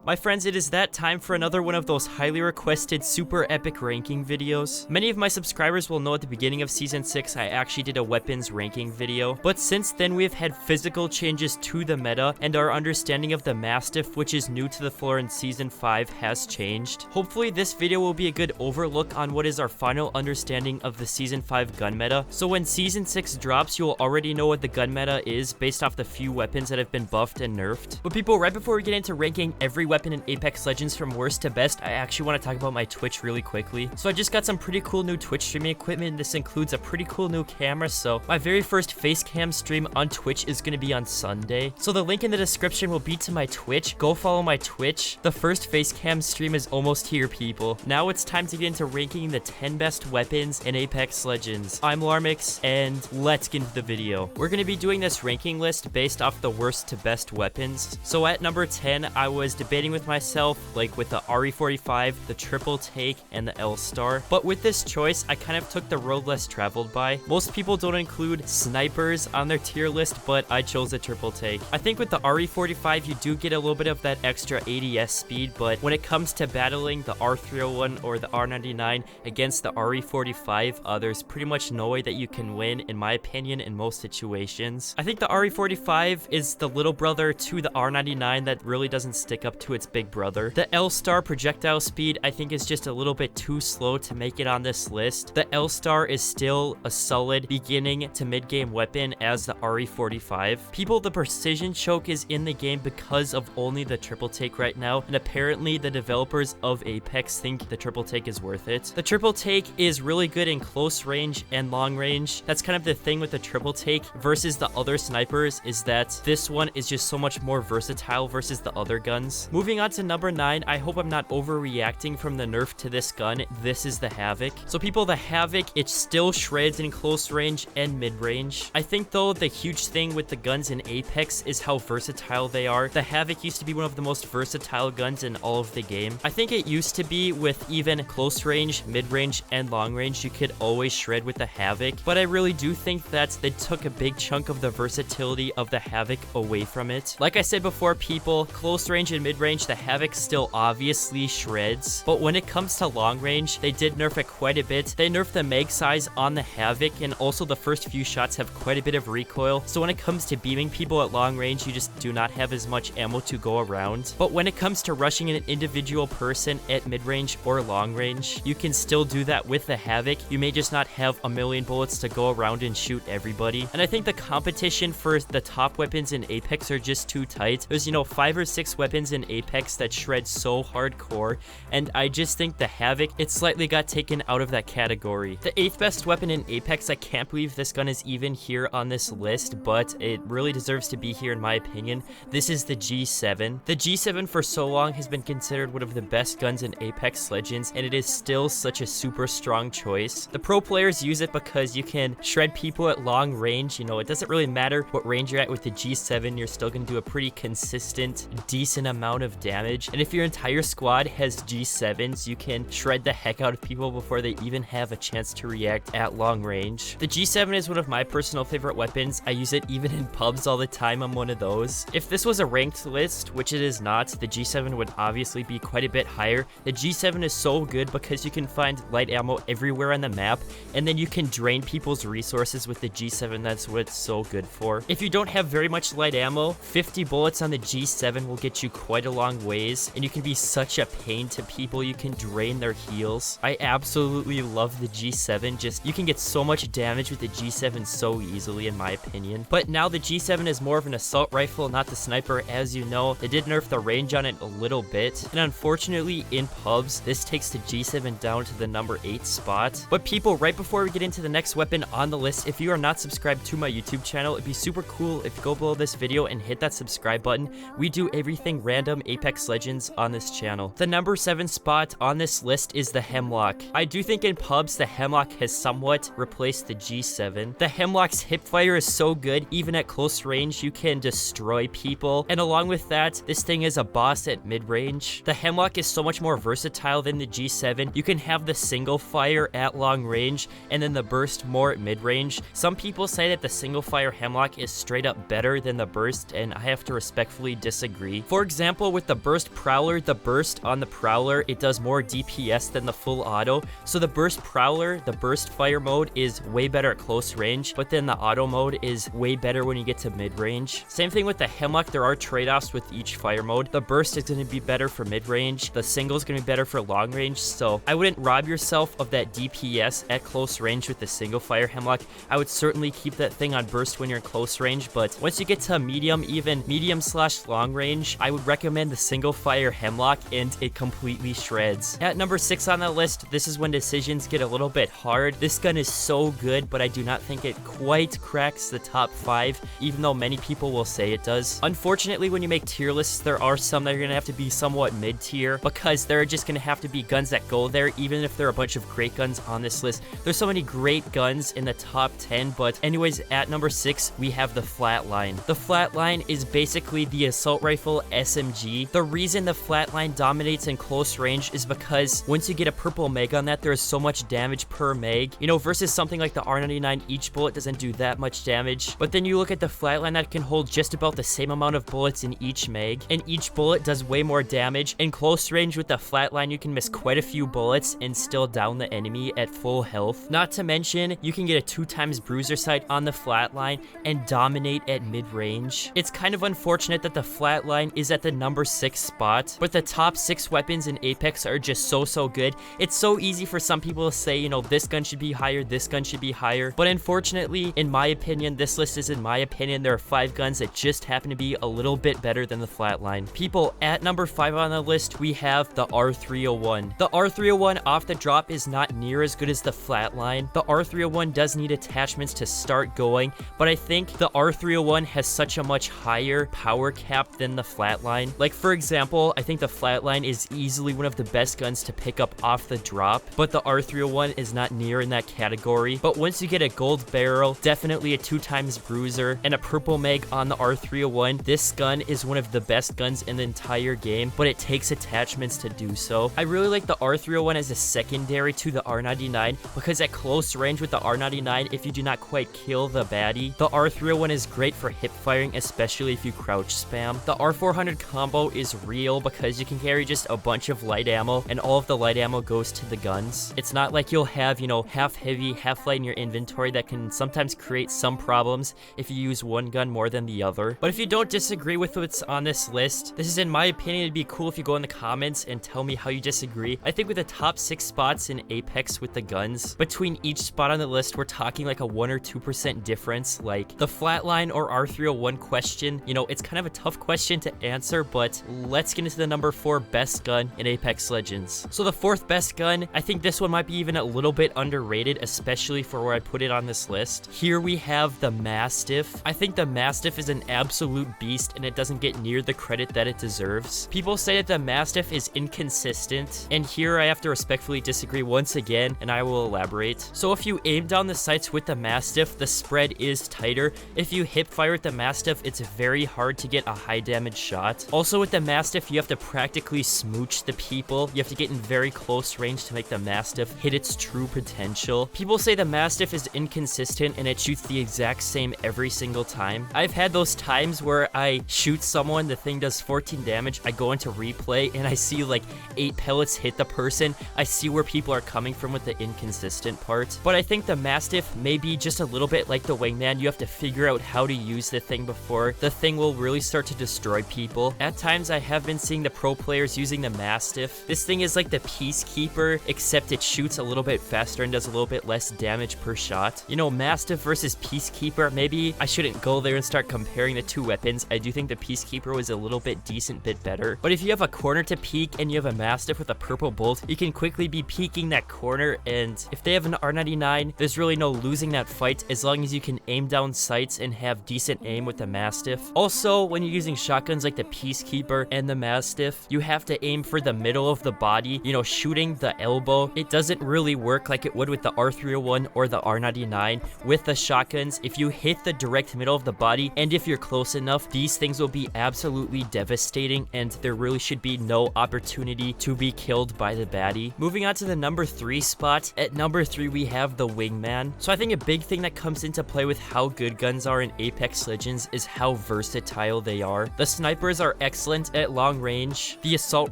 My friends, it is that time for another one of those highly requested super epic ranking videos. Many of my subscribers will know at the beginning of Season 6 I actually did a weapons ranking video, but since then we have had physical changes to the meta, and our understanding of the Mastiff, which is new to the floor in Season 5, has changed. Hopefully this video will be a good overlook on what is our final understanding of the Season 5 gun meta, so when Season 6 drops you will already know what the gun meta is based off the few weapons that have been buffed and nerfed. But people, right before we get into ranking every weapon in Apex Legends from worst to best, I actually want to talk about my Twitch really quickly. So I just got some pretty cool new Twitch streaming equipment. This includes a pretty cool new camera, so my very first face cam stream on Twitch is going to be on Sunday. So the link in the description will be to my Twitch. Go follow my Twitch. The first face cam stream is almost here, people. Now it's time to get into ranking the 10 best weapons in Apex Legends. I'm Alarmix, and let's get into the video. We're going to be doing this ranking list based off the worst to best weapons. So at number 10, I was debating with myself, like with the RE45, the triple take, and the L-Star. But with this choice, I kind of took the road less traveled by. Most people don't include snipers on their tier list, but I chose the triple take. I think with the RE45, you do get a little bit of that extra ADS speed, but when it comes to battling the R301 or the R99 against the RE45, there's pretty much no way that you can win, in my opinion, in most situations. I think the RE45 is the little brother to the R99 that really doesn't stick up to its big brother. The L-Star projectile speed, I think, is just a little bit too slow to make it on this list. The L-Star is still a solid beginning to mid-game weapon as the RE45. People, the precision choke is in the game because of only the triple take right now, and apparently the developers of Apex think the triple take is worth it. The triple take is really good in close range and long range. That's kind of the thing with the triple take versus the other snipers, is that this one is just so much more versatile versus the other guns. Moving on to number 9, I hope I'm not overreacting from the nerf to this gun. This is the Havoc. So people, the Havoc, it still shreds in close range and mid range. I think though the huge thing with the guns in Apex is how versatile they are. The Havoc used to be one of the most versatile guns in all of the game. I think it used to be with even close range, mid range, and long range, you could always shred with the Havoc, but I really do think that they took a big chunk of the versatility of the Havoc away from it. Like I said before, people, close range and mid range, the Havoc still obviously shreds, but when it comes to long range, they did nerf it quite a bit. They nerfed the mag size on the Havoc, and also the first few shots have quite a bit of recoil, so when it comes to beaming people at long range, you just do not have as much ammo to go around. But when it comes to rushing an individual person at mid range or long range, you can still do that with the Havoc. You may just not have a million bullets to go around and shoot everybody. And I think the competition for the top weapons in Apex are just too tight. There's, 5 or 6 weapons in Apex that shred so hardcore, and I just think the Havoc, it slightly got taken out of that category. The 8th best weapon in Apex, I can't believe this gun is even here on this list, but it really deserves to be here in my opinion. This is the G7. The G7 for so long has been considered one of the best guns in Apex Legends, and it is still such a super strong choice. The pro players use it because you can shred people at long range. It doesn't really matter what range you're at with the G7, you're still going to do a pretty consistent, decent amount of damage. And if your entire squad has G7s, you can shred the heck out of people before they even have a chance to react at long range. The G7 is one of my personal favorite weapons. I use it even in pubs all the time. I'm one of those. If this was a ranked list, which it is not, the G7 would obviously be quite a bit higher. The G7 is so good because you can find light ammo everywhere on the map, and then you can drain people's resources with the G7. That's what it's so good for. If you don't have very much light ammo, 50 bullets on the G7 will get you quite a long ways, and you can be such a pain to people. You can drain their heals. I absolutely love the G7. Just, you can get so much damage with the G7 so easily, in my opinion. But now the G7 is more of an assault rifle, not the sniper. As you know, they did nerf the range on it a little bit, and unfortunately in pubs, this takes the G7 down to the number 8 spot. But people, right before we get into the next weapon on the list, if you are not subscribed to my YouTube channel, it'd be super cool if you go below this video and hit that subscribe button. We do everything random Apex Legends on this channel. The number 7 spot on this list is the Hemlok. I do think in pubs, the Hemlok has somewhat replaced the G7. The Hemlok's hipfire is so good, even at close range, you can destroy people. And along with that, this thing is a boss at mid-range. The Hemlok is so much more versatile than the G7. You can have the single fire at long range, and then the burst more at mid-range. Some people say that the single fire Hemlok is straight up better than the burst, and I have to respectfully disagree. For example, with the burst Prowler, the burst on the Prowler, it does more DPS than the full auto. So the burst Prowler, the burst fire mode is way better at close range, but then the auto mode is way better when you get to mid-range. Same thing with the Hemlok, there are trade-offs with each fire mode. The burst is going to be better for mid-range, the single is going to be better for long range, so I wouldn't rob yourself of that DPS at close range with the single fire Hemlok. I would certainly keep that thing on burst when you're in close range, but once you get to medium, even medium/long range, I would recommend the single fire Hemlok, and it completely shreds. At number 6 on the list, this is when decisions get a little bit hard. This gun is so good, but I do not think it quite cracks the top 5, even though many people will say it does. Unfortunately, when you make tier lists, there are some that are going to have to be somewhat mid-tier, because there are just going to have to be guns that go there, even if there are a bunch of great guns on this list. There's so many great guns in the top 10, but anyways, at number 6, we have the Flatline. The Flatline is basically the assault rifle SMG. The reason the Flatline dominates in close range is because once you get a purple meg on that, there is so much damage per meg, you know, versus something like the R99, each bullet doesn't do that much damage. But then you look at the Flatline that can hold just about the same amount of bullets in each meg, and each bullet does way more damage. In close range with the Flatline, you can miss quite a few bullets and still down the enemy at full health. Not to mention, you can get a 2x bruiser sight on the Flatline and dominate at mid-range. It's kind of unfortunate that the Flatline is at the number 6 spot, but the top 6 weapons in Apex are just so good. It's so easy for some people to say, you know, this gun should be higher, this gun should be higher, but unfortunately, in my opinion, this list is in my opinion, there are 5 guns that just happen to be a little bit better than the Flatline. People, at number 5 on the list, we have the R301. The R301 off the drop is not near as good as the Flatline. The R301 does need attachments to start going, but I think the R301 has such a much higher power cap than the Flatline. Like, for example, I think the Flatline is easily one of the best guns to pick up off the drop, but the R301 is not near in that category. But once you get a gold barrel, definitely a 2x bruiser, and a purple meg on the R301, this gun is one of the best guns in the entire game, but it takes attachments to do so. I really like the R301 as a secondary to the R99, because at close range with the R99, if you do not quite kill the baddie, the R301 is great for hip firing, especially if you crouch spam. The R400 combo is real because you can carry just a bunch of light ammo, and all of the light ammo goes to the guns. It's not like you'll have, you know, half heavy, half light in your inventory that can sometimes create some problems if you use one gun more than the other. But if you don't disagree with what's on this list, this is in my opinion, it'd be cool if you go in the comments and tell me how you disagree. I think with the top 6 spots in Apex with the guns, between each spot on the list, we're talking like a 1 or 2% difference. Like the Flatline or R301 question, you know, it's kind of a tough question to answer, but let's get into the number 4 best gun in Apex Legends. So the 4th best gun, I think this one might be even a little bit underrated, especially for where I put it on this list. Here we have the Mastiff. I think the Mastiff is an absolute beast, and it doesn't get near the credit that it deserves. People say that the Mastiff is inconsistent, and here I have to respectfully disagree once again, and I will elaborate. So if you aim down the sights with the Mastiff, the spread is tighter. If you hip fire with the Mastiff, it's very hard to get a high damage shot. Also with the Mastiff, you have to practically smooch the people. You have to get in very close range to make the Mastiff hit its true potential. People say the Mastiff is inconsistent and it shoots the exact same every single time. I've had those times where I shoot someone, the thing does 14 damage, I go into replay and I see like 8 pellets hit the person. I see where people are coming from with the inconsistent part. But I think the Mastiff may be just a little bit like the Wingman. You have to figure out how to use the thing before the thing will really start to destroy people. At times I have been seeing the pro players using the Mastiff. This thing is like the Peacekeeper, except it shoots a little bit faster and does a little bit less damage per shot. You know, Mastiff versus Peacekeeper, maybe I shouldn't go there and start comparing the two weapons. I do think the Peacekeeper was a little bit decent bit better. But if you have a corner to peek and you have a Mastiff with a purple bolt, you can quickly be peeking that corner, and if they have an R99, there's really no losing that fight as long as you can aim down sights and have decent aim with the Mastiff. Also, when you're using shotguns like the Peacekeeper and the Mastiff, you have to aim for the middle of the body. You know, shooting the elbow, it doesn't really work like it would with the R301 or the R99. With the shotguns, if you hit the direct middle of the body, and if you're close enough, these things will be absolutely devastating, and there really should be no opportunity to be killed by the baddie. Moving on to the number 3 spot. At number 3, we have the Wingman. So I think a big thing that comes into play with how good guns are in Apex Legends is how versatile they are. The snipers are excellent excellent at long range, the assault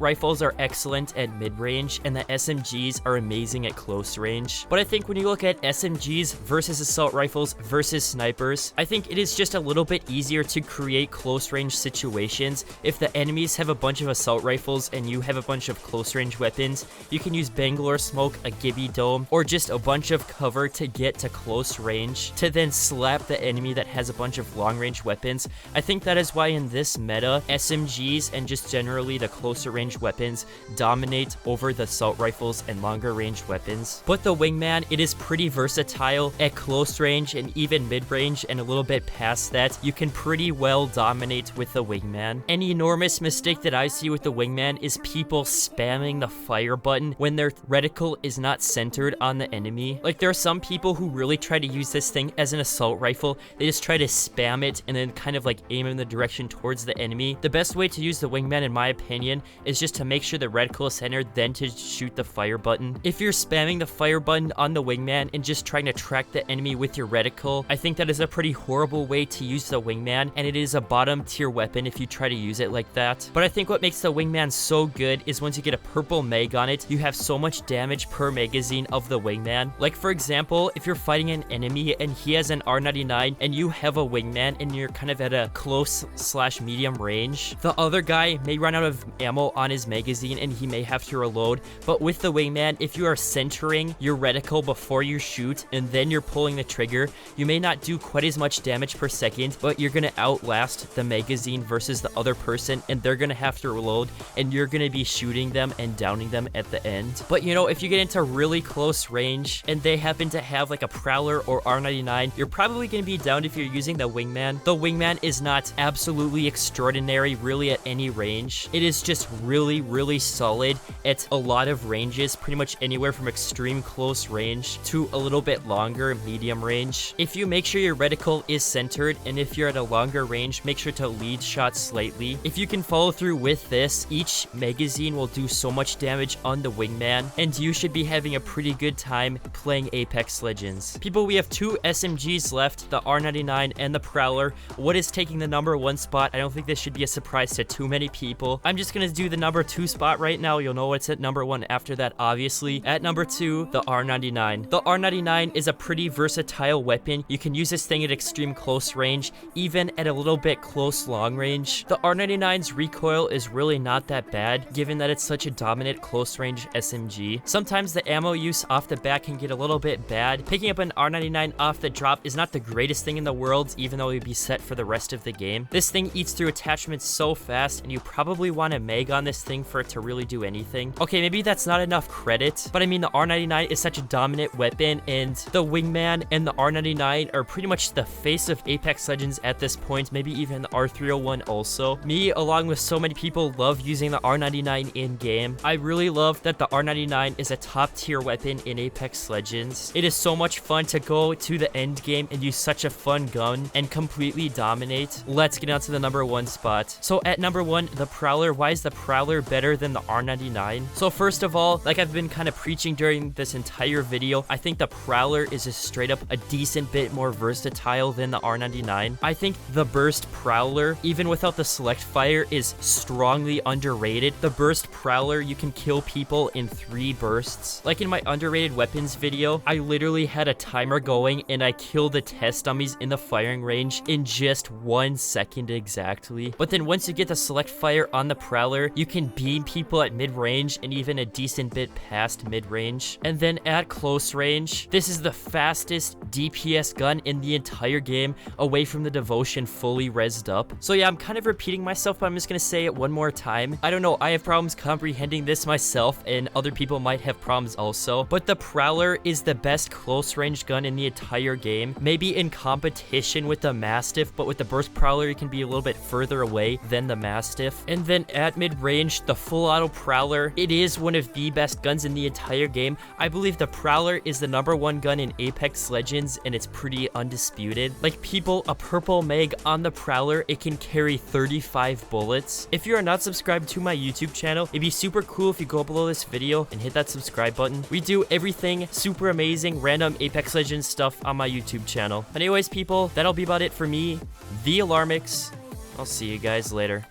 rifles are excellent at mid-range, and the SMGs are amazing at close range. But I think when you look at SMGs versus assault rifles versus snipers, I think it is just a little bit easier to create close range situations. If the enemies have a bunch of assault rifles and you have a bunch of close range weapons, you can use Bangalore smoke, a Gibby dome, or just a bunch of cover to get to close range to then slap the enemy that has a bunch of long range weapons. I think that is why in this meta, SMGs and just generally the closer range weapons dominate over the assault rifles and longer range weapons. But the Wingman, it is pretty versatile at close range and even mid range, and a little bit past that, you can pretty well dominate with the Wingman. An enormous mistake that I see with the Wingman is people spamming the fire button when their reticle is not centered on the enemy. Like, there are some people who really try to use this thing as an assault rifle. They just try to spam it and then kind of like aim in the direction towards the enemy. The best way to use the Wingman, in my opinion, is just to make sure the reticle is centered, then to shoot the fire button. If you're spamming the fire button on the Wingman and just trying to track the enemy with your reticle, I think that is a pretty horrible way to use the Wingman, and it is a bottom tier weapon if you try to use it like that. But I think what makes the Wingman so good is once you get a purple mag on it, you have so much damage per magazine of the Wingman. Like, for example, if you're fighting an enemy and he has an R99 and you have a Wingman and you're kind of at a close / medium range, the other guy may run out of ammo on his magazine and he may have to reload. But with the Wingman, if you are centering your reticle before you shoot and then you're pulling the trigger, you may not do quite as much damage per second, but you're gonna outlast the magazine versus the other person, and they're gonna have to reload, and you're gonna be shooting them and downing them at the end. But you know, if you get into really close range and they happen to have like a Prowler or R99, you're probably gonna be downed if you're using the Wingman. The Wingman is not absolutely extraordinary really at any range. It is just really solid at a lot of ranges, pretty much anywhere from extreme close range to a little bit longer medium range. If you make sure your reticle is centered, and if you're at a longer range, make sure to lead shot slightly. If you can follow through with this, each magazine will do so much damage on the Wingman, and you should be having a pretty good time playing Apex Legends. People, we have two SMGs left, the R99 and the Prowler. What is taking the number 1 spot? I don't think this should be a surprise to too many people. I'm just gonna do the number 2 spot right now. You'll know what's at number 1 after that, obviously. At number 2, the R99. The R99 is a pretty versatile weapon. You can use this thing at extreme close range, even at a little bit close long range. The R99's recoil is really not that bad, given that it's such a dominant close range SMG. Sometimes the ammo use off the bat can get a little bit bad. Picking up an R99 off the drop is not the greatest thing in the world, even though you'd be set for the rest of the game. This thing eats through attachments so fast, and you probably want a mag on this thing for it to really do anything. Okay, maybe that's not enough credit, but I mean, the R99 is such a dominant weapon, and the Wingman and the R99 are pretty much the face of Apex Legends at this point, maybe even the R301 also. Me, along with so many people, love using the R99 in-game. I really love that the R99 is a top tier weapon in Apex Legends. It is so much fun to go to the end game and use such a fun gun and completely dominate. Let's get on to the number 1 spot. So at number 1, the Prowler. Why is the Prowler better than the R99? So first of all, like I've been kind of preaching during this entire video, I think the Prowler is just straight up a decent bit more versatile than the R99. I think the burst Prowler, even without the select fire, is strongly underrated. The burst Prowler, you can kill people in 3 bursts. Like in my underrated weapons video, I literally had a timer going and I killed the test dummies in the firing range in just 1 second exactly. But then once you get the select fire on the Prowler, you can beam people at mid-range and even a decent bit past mid-range. And then at close range, this is the fastest DPS gun in the entire game, away from the Devotion fully rezzed up. So yeah, I'm kind of repeating myself, but I'm just gonna say it one more time. I don't know, I have problems comprehending this myself, and other people might have problems also, but the Prowler is the best close range gun in the entire game. Maybe in competition with the Mastiff, but with the burst Prowler, you can be a little bit further away than the Mastiff. And then at mid-range, the full auto Prowler, it is one of the best guns in the entire game. I believe the Prowler is the number 1 gun in Apex Legends, and it's pretty undisputed. Like, people, a purple mag on the Prowler, it can carry 35 bullets. If you are not subscribed to my YouTube channel, it'd be super cool if you go below this video and hit that subscribe button. We do everything super amazing, random Apex Legends stuff on my YouTube channel. Anyways, people, that'll be about it for me, the Alarmix. I'll see you guys later.